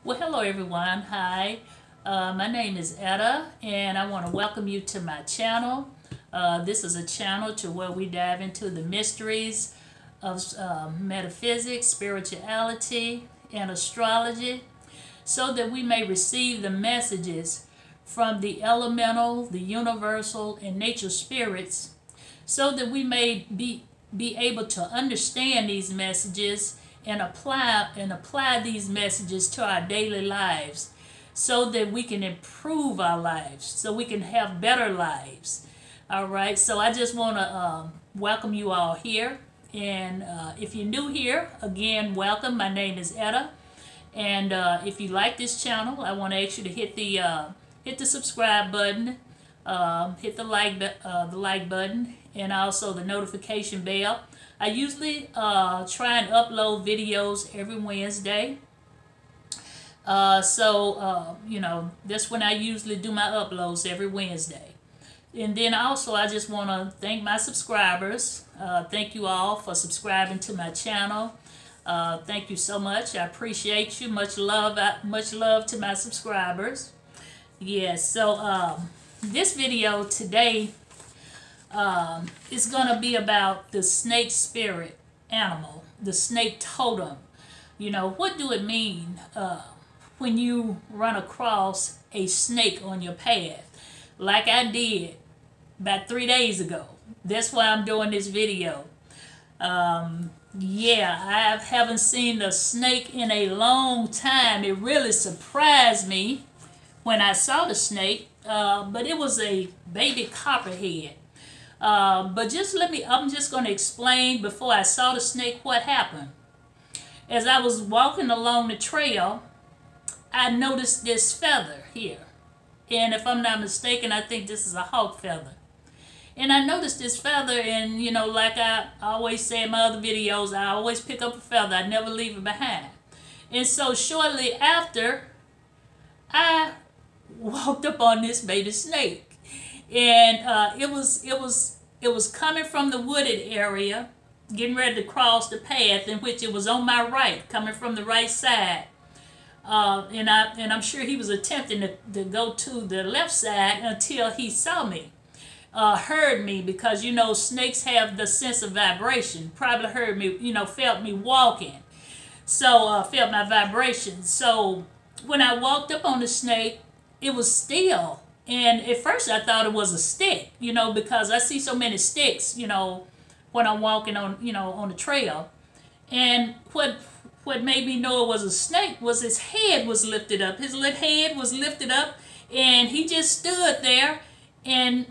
Well, hello everyone. Hi, my name is Etta, and I want to welcome you to my channel. This is a channel to where we dive into the mysteries of metaphysics, spirituality, and astrology, so that we may receive the messages from the elemental, the universal, and nature spirits, so that we may be able to understand these messages and apply these messages to our daily lives, so that we can improve our lives, so we can have better lives. All right, so I just want to welcome you all here. And if you're new here, again, welcome. My name is Etta. And if you like this channel, I want to ask you to hit the subscribe button, hit the like button, and also the notification bell. I usually try and upload videos every Wednesday. That's when I usually do my uploads, every Wednesday. And then also, I just want to thank my subscribers. Thank you all for subscribing to my channel. Thank you so much. I appreciate you. Much love to my subscribers. Yes. So this video today is going to be about the snake spirit animal, the snake totem. What do it mean when you run across a snake on your path, like I did about 3 days ago? That's why I'm doing this video. Yeah, I haven't seen a snake in a long time. It really surprised me when I saw the snake, but it was a baby copperhead. But I'm just going to explain before I saw the snake what happened. As I was walking along the trail, I noticed this feather here. And if I'm not mistaken, I think this is a hawk feather. And I noticed this feather, and like I always say in my other videos, I always pick up a feather. I never leave it behind. And so shortly after, I walked up on this baby snake. And it was coming from the wooded area, getting ready to cross the path, in which it was on my right, coming from the right side. And I'm sure he was attempting to go to the left side until he saw me, heard me, because snakes have the sense of vibration. Probably heard me, felt me walking, so felt my vibration. So when I walked up on the snake, it was still. And at first I thought it was a stick, because I see so many sticks, when I'm walking on the trail. And what made me know it was a snake was his head was lifted up. His little head was lifted up, and he just stood there, and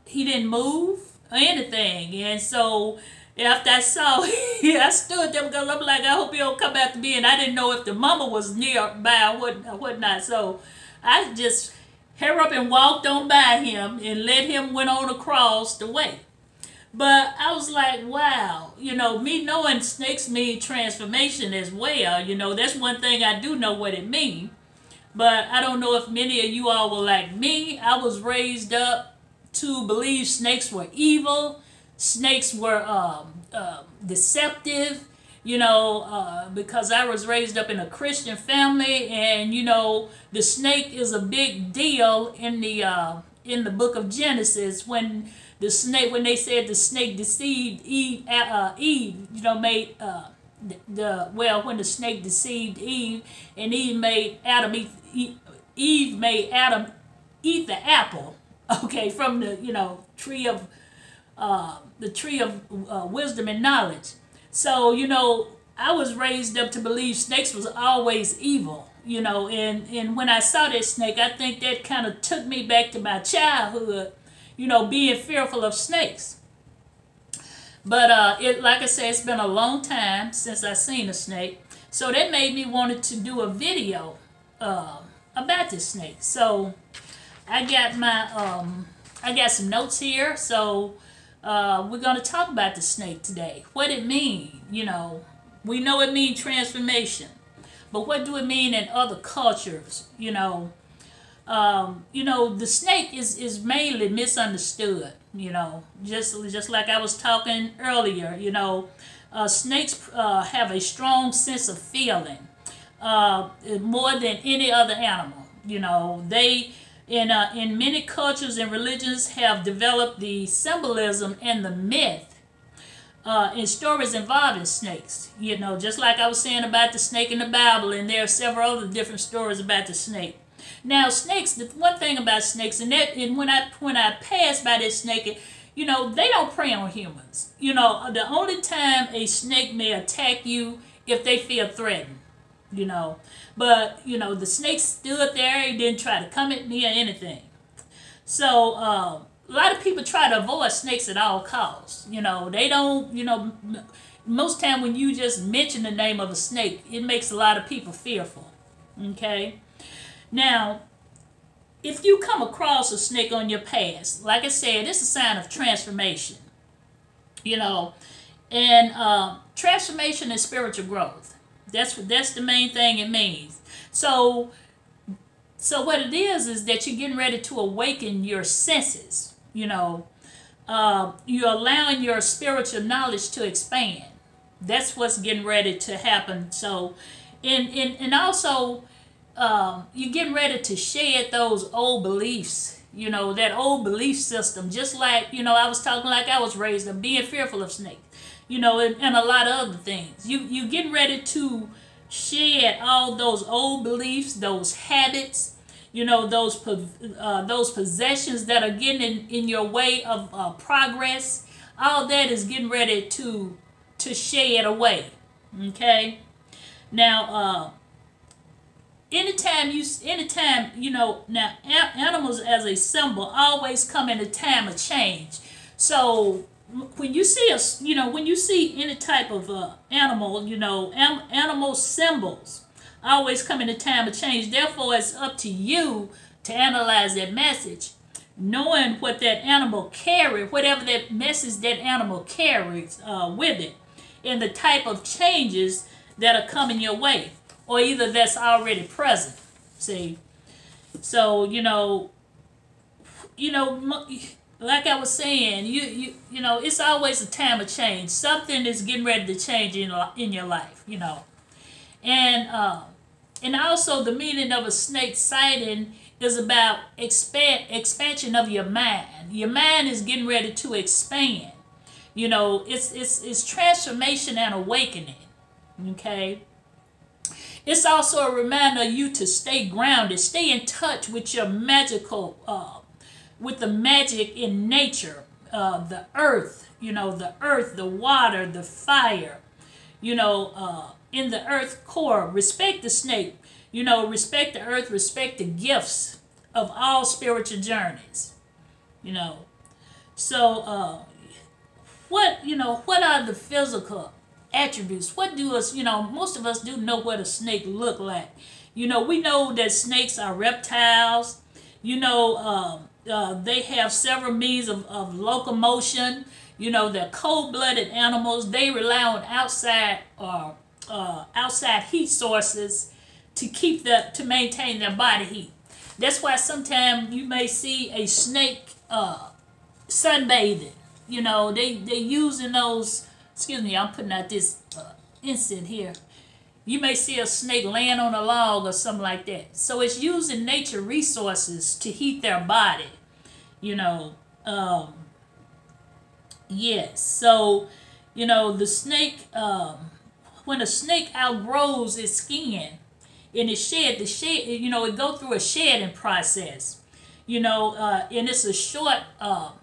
he didn't move or anything. And so after I saw, I stood there because I'm like, I hope he don't come after me. And I didn't know if the mama was nearby or whatnot. So I just hurried up and walked on by him and let him went on across the way. But I was like, wow, me knowing snakes mean transformation as well. That's one thing I do know what it means. But I don't know if many of you all were like me. I was raised up to believe snakes were evil. Snakes were deceptive. Because I was raised up in a Christian family, and the snake is a big deal in the book of Genesis, when they said the snake deceived Eve, made when the snake deceived Eve, and Eve made Adam eat the apple, okay, from the tree of wisdom and knowledge. So, I was raised up to believe snakes was always evil, and when I saw that snake, I think that kind of took me back to my childhood, being fearful of snakes. But like I said, it's been a long time since I seen a snake. So that made me wanted to do a video about this snake. So I got some notes here. So we're going to talk about the snake today. What it mean, We know it means transformation. But what do it mean in other cultures, the snake is mainly misunderstood, just like I was talking earlier, snakes have a strong sense of feeling. more than any other animal. You know, they in many cultures and religions have developed the symbolism and the myth in stories involving snakes. You know, just like I was saying about the snake in the Bible, and there are several other different stories about the snake. Now, snakes. The one thing about snakes, and when I pass by this snake, you know, they don't prey on humans. You know, the only time a snake may attack you if they feel threatened. You know, but you know the snake stood there. He didn't try to come at me or anything. So a lot of people try to avoid snakes at all costs. You know, they don't. You know, most time when you just mention the name of a snake, it makes a lot of people fearful. Okay. Now, if you come across a snake on your path, like I said, it's a sign of transformation. You know, and transformation and spiritual growth. That's the main thing it means. So what it is that you're getting ready to awaken your senses. You know, you're allowing your spiritual knowledge to expand. That's what's getting ready to happen. So, and also, you're getting ready to shed those old beliefs. You know, that old belief system. Just like, you know, I was talking like I was raised up, being fearful of snakes. You know, and a lot of other things. You getting ready to shed all those old beliefs, those habits, you know, those possessions that are getting in your way of progress. All that is getting ready to shed away. Okay. Now, anytime you know, now animals as a symbol always come in a time of change. So when you see any type of animal, you know, animal symbols always come in a time of change. Therefore, it's up to you to analyze that message, knowing what that animal carries, whatever that message that animal carries with it, and the type of changes that are coming your way, or either that's already present. See, so you know. Like I was saying, you know, it's always a time of change. Something is getting ready to change in your life, you know. And also the meaning of a snake sighting is about expansion of your mind. Your mind is getting ready to expand. You know, it's transformation and awakening. Okay. It's also a reminder of you to stay grounded, stay in touch with your magical with the magic in nature, the earth, you know, the water, the fire, you know, in the earth core. Respect the snake, you know, respect the earth, respect the gifts of all spiritual journeys, you know. So, what are the physical attributes? What do us, you know, most of us do know what a snake look like. You know, we know that snakes are reptiles. You know, they have several means of locomotion. You know, they're cold-blooded animals. They rely on outside heat sources to maintain their body heat. That's why sometimes you may see a snake sunbathing. You know, they using those. Excuse me, I'm putting out this incense here. You may see a snake laying on a log or something like that. So it's using nature resources to heat their body. You know, yes. So, you know, the snake, when a snake outgrows its skin and you know, it go through a shedding process. You know, and it's a short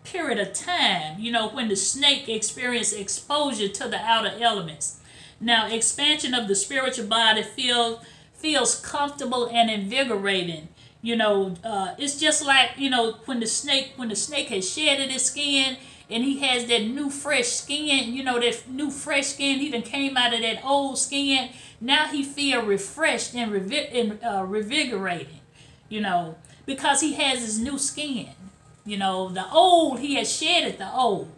period of time, you know, when the snake experiences exposure to the outer elements. Now, expansion of the spiritual body feels comfortable and invigorating. You know, it's just like, you know, when the snake has shedded his skin and he has that new fresh skin, you know, that new fresh skin, he done came out of that old skin. Now he feel refreshed and revigorating, you know, because he has his new skin. You know, the old, he has shedded the old,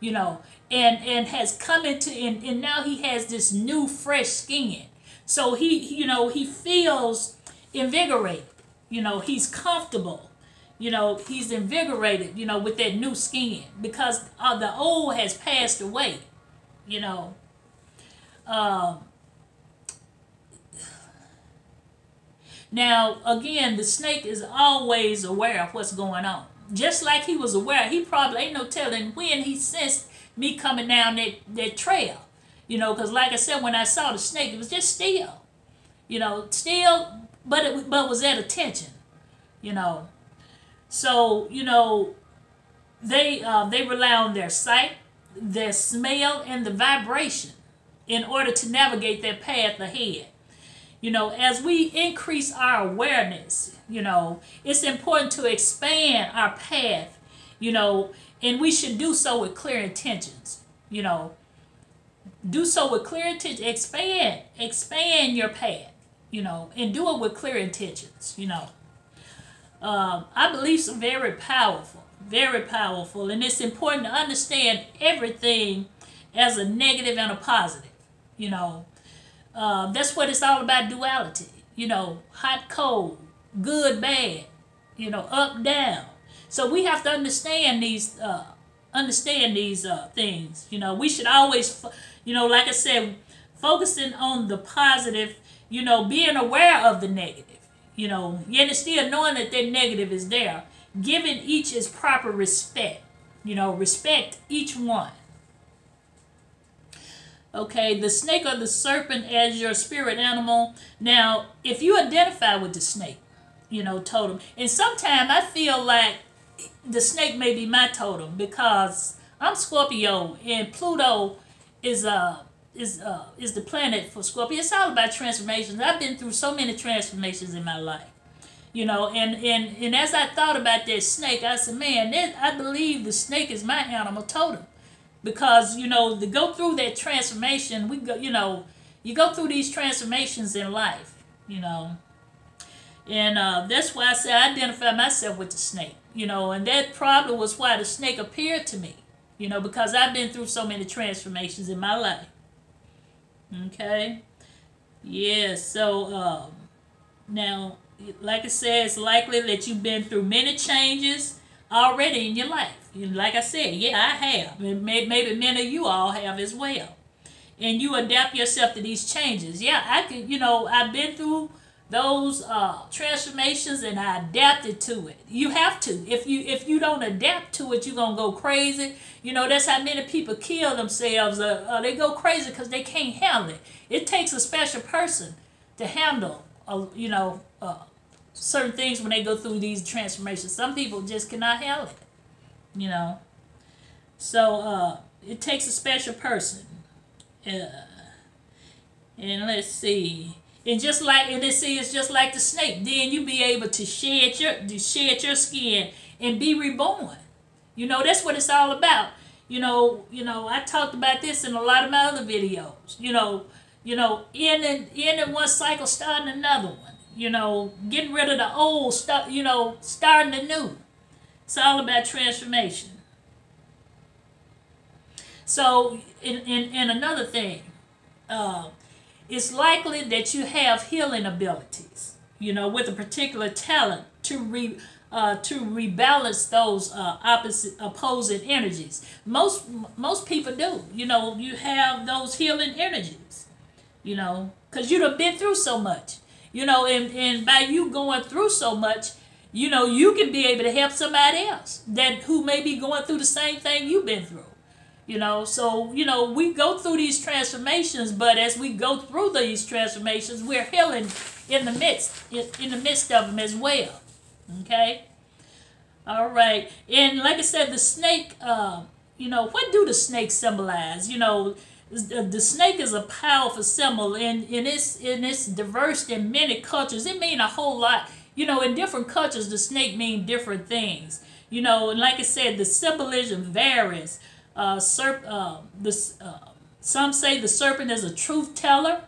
you know, and has come into, and now he has this new fresh skin. So he feels invigorated. You know, he's comfortable. You know, he's invigorated, you know, with that new skin because the old has passed away, you know. Now, again, the snake is always aware of what's going on. Just like he was aware, he probably ain't no telling when he sensed me coming down that trail. Because like I said, when I saw the snake, it was just still. Still, but was at attention. So, they rely on their sight, their smell, and the vibration in order to navigate their path ahead. As we increase our awareness, it's important to expand our path, and we should do so with clear intentions. Do so with clear intentions. Expand your path, and do it with clear intentions. Our beliefs are very powerful, and it's important to understand everything as a negative and a positive. That's what it's all about, duality. Hot, cold, good, bad, up, down. So we have to understand these things. We should always, like I said, focusing on the positive, being aware of the negative, yet still knowing that negative is there, giving each its proper respect, respect each one. Okay, the snake or the serpent as your spirit animal. Now, if you identify with the snake, totem, and sometimes I feel like the snake may be my totem because I'm Scorpio and Pluto is the planet for Scorpio. It's all about transformations. I've been through so many transformations in my life. And as I thought about that snake, I said, man, I believe the snake is my animal totem. Because, to go through that transformation, you go through these transformations in life, And that's why I say I identify myself with the snake, and that probably was why the snake appeared to me, because I've been through so many transformations in my life. Okay? Yeah, so now, like I said, it's likely that you've been through many changes already in your life. Like I said, yeah, I have. Maybe many of you all have as well. And you adapt yourself to these changes. Yeah, I could, I've been through those transformations and I adapted to it. You have to. If you don't adapt to it, you're going to go crazy. That's how many people kill themselves. They go crazy because they can't handle it. It takes a special person to handle, certain things when they go through these transformations. Some people just cannot handle it. So it takes a special person. And let's see. And it's just like the snake. Then you be able to shed your skin and be reborn. That's what it's all about. I talked about this in a lot of my other videos. Ending one cycle, starting another one. Getting rid of the old stuff, starting the new. It's all about transformation. So, in another thing, it's likely that you have healing abilities, with a particular talent to rebalance those opposing energies. Most people do. You have those healing energies, because you done been through so much, and by you going through so much, you can be able to help somebody else who may be going through the same thing you've been through. So, we go through these transformations, but as we go through these transformations, we're healing in the midst of them as well. Okay? All right. And like I said, the snake, what do the snakes symbolize? The snake is a powerful symbol, and it's diverse in many cultures. It means a whole lot. In different cultures, the snake means different things. And like I said, the symbolism varies. Some say the serpent is a truth teller,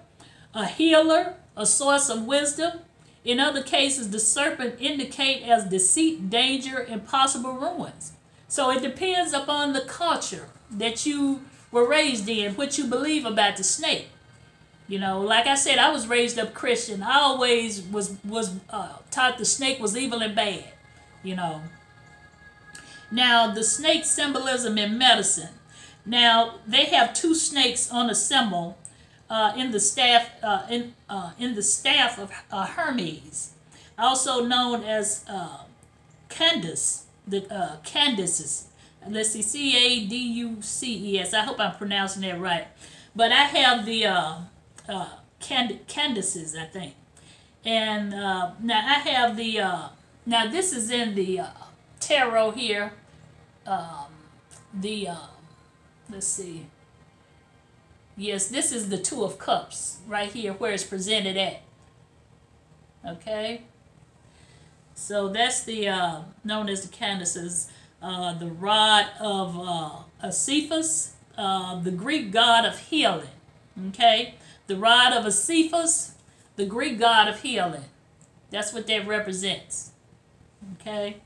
a healer, a source of wisdom. In other cases, the serpent indicate as deceit, danger, and possible ruins. So it depends upon the culture that you were raised in, what you believe about the snake. Like I said, I was raised up Christian. I always was taught the snake was evil and bad. Now, the snake symbolism in medicine. Now, they have two snakes on a symbol in the staff in the staff of Hermes, also known as Candace, the Caduces. Let's see, Caduces. I hope I'm pronouncing that right. But I have the Candaces, I think. And now I have the, now this is in the tarot here. The, let's see. Yes, this is the Two of Cups right here where it's presented at. Okay. So that's the, known as the Caduces. The Rod of Asciepus, the Greek god of healing. Okay. The Rod of Asciepus, the Greek god of healing. That's what that represents. Okay.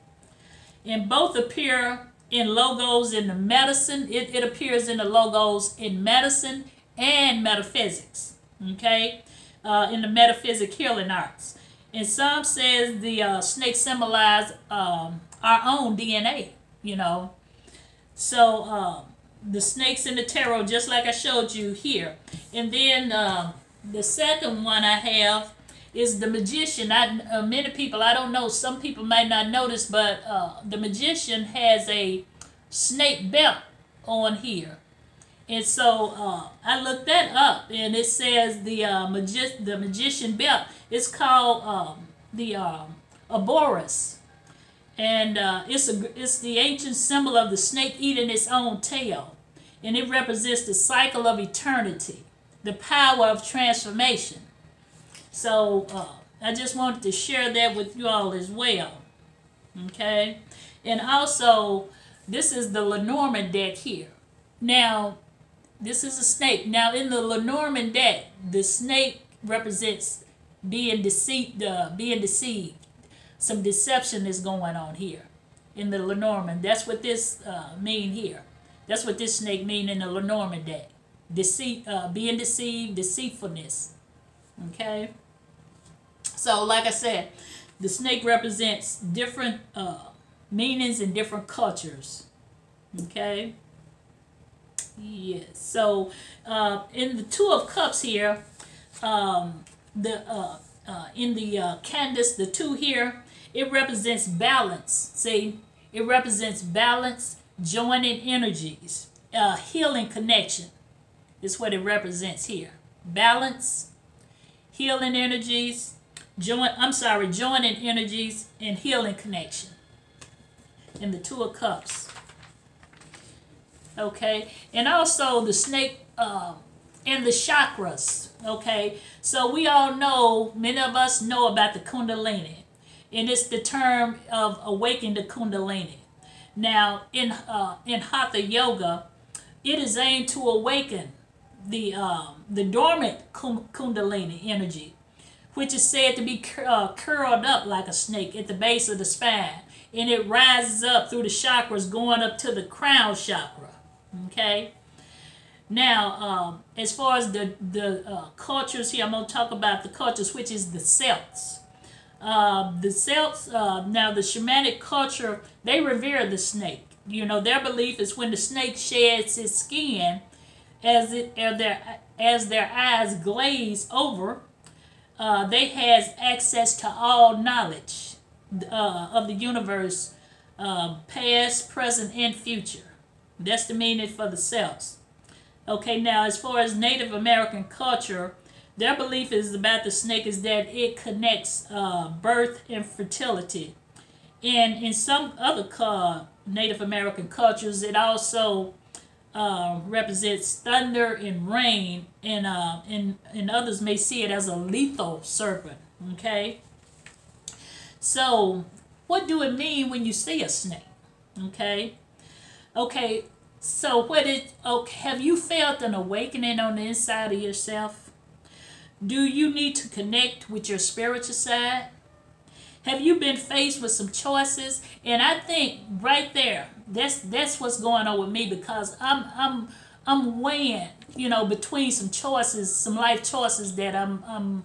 And both appear in logos in the medicine. It appears in the logos in medicine and metaphysics. Okay. In the metaphysic healing arts. And some says the snake symbolize our own DNA, you know. So the snakes in the tarot, just like I showed you here. And then the second one I have is the magician. Many people, I don't know, some people might not notice, but the magician has a snake belt on here. And so I looked that up, and it says the magician belt is called the Ouroboros. And it's the ancient symbol of the snake eating its own tail. And it represents the cycle of eternity, the power of transformation. So I just wanted to share that with you all as well. Okay? And also, this is the Lenormand deck here. Now, this is a snake. Now, in the Lenormand deck, the snake represents being deceived. Some deception is going on here in the Lenormand. That's what this mean here. That's what this snake mean in the Lenormand deck. Deceit, being deceived, deceitfulness. Okay. So, like I said, the snake represents different meanings in different cultures. Okay. Yes. So, in the Two of Cups here, in the Candace, the two here, it represents balance. See, it represents balance, joining energies, healing connection. Is what it represents here. Balance, healing energies, joining energies and healing connection. In the Two of Cups. Okay, and also the snake and the chakras. Okay, so we all know, many of us know about the Kundalini, and it's the term of awakening the Kundalini. Now, in Hatha Yoga, it is aimed to awaken the dormant Kundalini energy, which is said to be curled up like a snake at the base of the spine, and it rises up through the chakras, going up to the crown chakra. Okay. Now, as far as the cultures here, I'm going to talk about the cultures, which is the Celts. The Celts, now the shamanic culture, they revere the snake. You know, their belief is when the snake sheds its skin, as their eyes glaze over, they has access to all knowledge of the universe, past, present, and future. That's the meaning for the Celts. Okay, now as far as Native American culture, their belief is about the snake is that it connects birth and fertility. And in some other Native American cultures, it also represents thunder and rain, and others may see it as a lethal serpent. Okay? So, what do it mean when you see a snake? Okay? Okay, so have you felt an awakening on the inside of yourself? Do you need to connect with your spiritual side? Have you been faced with some choices? And I think right there, that's what's going on with me, because I'm weighing, you know, between some choices, some life choices that I'm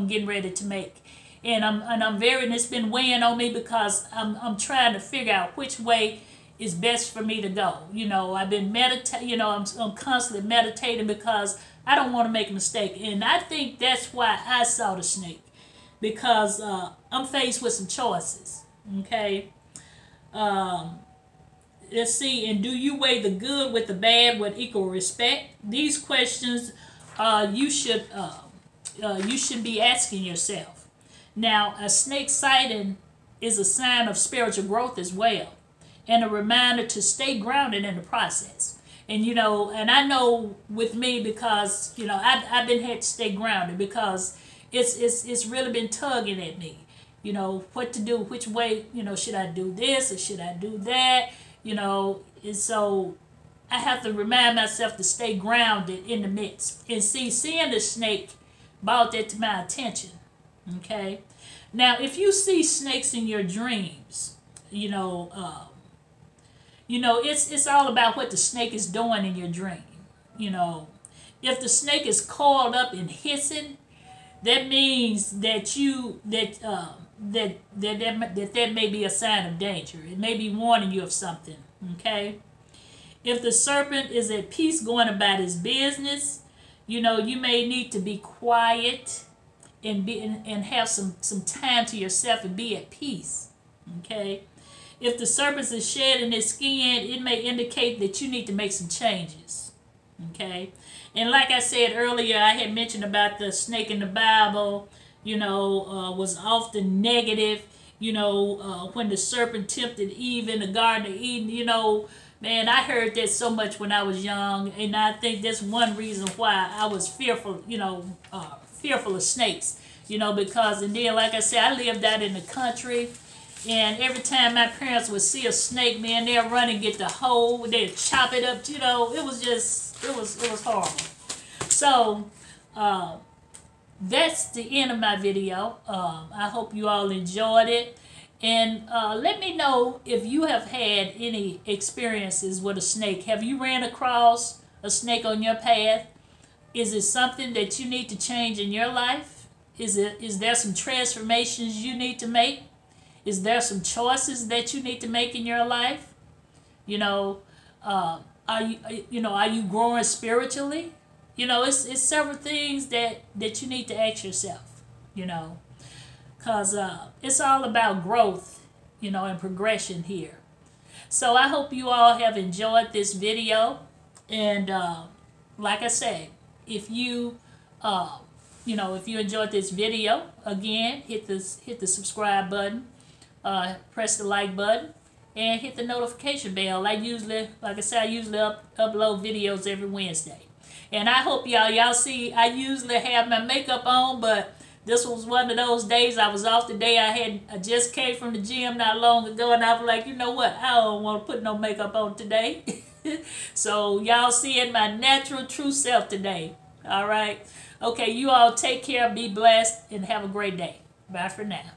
getting ready to make. And it's been weighing on me because I'm trying to figure out which way is best for me to go. You know, I've been meditating, you know, I'm constantly meditating because I don't want to make a mistake. And I think that's why I saw the snake. Because I'm faced with some choices. Okay? Let's see. And do you weigh the good with the bad with equal respect? These questions you should be asking yourself. Now, a snake sighting is a sign of spiritual growth as well, and a reminder to stay grounded in the process. And and I know with me, because I've been had to stay grounded, because it's really been tugging at me. What to do, which way, should I do this or should I do that? And so I have to remind myself to stay grounded in the midst. And seeing the snake brought that to my attention. Okay? Now, if you see snakes in your dreams, it's all about what the snake is doing in your dream. If the snake is coiled up and hissing, that means that that may be a sign of danger. It may be warning you of something. Okay? If the serpent is at peace going about his business, you may need to be quiet and have some time to yourself and be at peace. Okay? If the serpent is shedding his skin, it may indicate that you need to make some changes. Okay? And like I said earlier, I had mentioned about the snake in the Bible, was often negative. When the serpent tempted Eve in the Garden of Eden, man, I heard that so much when I was young, and I think that's one reason why I was fearful, fearful of snakes, because, and then, like I said, I lived out in the country, and every time my parents would see a snake, man, they'd run and get the hole, they'd chop it up, it was horrible. So, that's the end of my video. I hope you all enjoyed it. And let me know if you have had any experiences with a snake. Have you ran across a snake on your path? Is it something that you need to change in your life? Is there some transformations you need to make? Is there some choices that you need to make in your life? Are you growing spiritually? It's several things that you need to ask yourself. Because it's all about growth, and progression here. So I hope you all have enjoyed this video. And like I said, if you enjoyed this video, again, hit the subscribe button, press the like button, and hit the notification bell. I usually upload videos every Wednesday. And I hope y'all see, I usually have my makeup on, but this was one of those days I was off today. I just came from the gym not long ago, and I was like, you know what? I don't want to put no makeup on today. So y'all seeing my natural, true self today. All right? Okay, you all take care, be blessed, and have a great day. Bye for now.